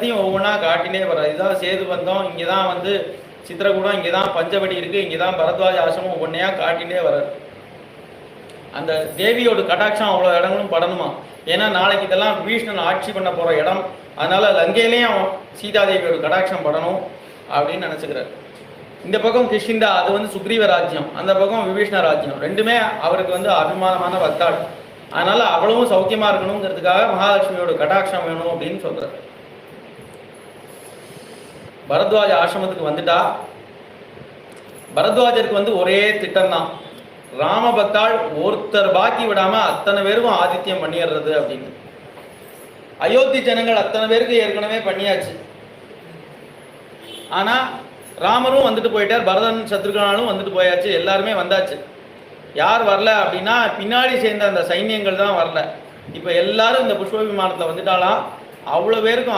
இடத்தையும் ஒவ்வொன்றா காட்டினே வர. இதுதான் சேது பந்தம், இங்கே தான் வந்து சித்திரகூடம், இங்கே தான் பஞ்சவடி இருக்குது, இங்கே தான் பரத்வாஜ ஆசிரமம், ஒவ்வொன்றையா காட்டினே வர. அந்த தேவியோட கடாட்சம் அவ்வளோ இடங்களும் படணுமா. ஏன்னா நாளைக்கு இதெல்லாம் விபீஷணன் ஆட்சி பண்ண போகிற இடம், அதனால் லங்கையிலேயும் சீதாதேவியோட கடாட்சம் படணும் அப்படின்னு நினச்சிக்கிறார். இந்த பக்கம் கிஷ்கிந்தா அது வந்து சுக்ரீவ ராஜ்யம், அந்த பக்கம் விபீஷ்ண ராஜ்யம், ரெண்டுமே அவருக்கு வந்து அபிமானமான பக்தாள். அதனால் அவ்வளவும் சௌக்கியமாக இருக்கணுங்கிறதுக்காக மகாலட்சுமியோட கடாட்சம் வேணும் அப்படின்னு சொல்கிறார். பரத்வாஜ ஆசிரமத்துக்கு வந்துட்டா பரத்வாஜருக்கு வந்து ஒரே திட்டம் தான், ராம பக்தாள் ஒருத்தர் பாக்கி விடாமல் அத்தனை பேருக்கும் ஆதித்யம் பண்ணிடுறது அப்படின்னு. அயோத்தி ஜனங்கள் அத்தனை பேருக்கு ஏற்கனவே பண்ணியாச்சு. ஆனால் ராமரும் வந்துட்டு போயிட்டார், பரதன் சத்ருகனாலும் வந்துட்டு போயாச்சு, எல்லாருமே வந்தாச்சு. யார் வரல அப்படின்னா பின்னாடி சேர்ந்த அந்த சைன்யங்கள் தான் வரல. இப்போ எல்லாரும் இந்த புஷ்ப விமானத்தில் வந்துட்டாலாம். அவ்வளோ பேருக்கும்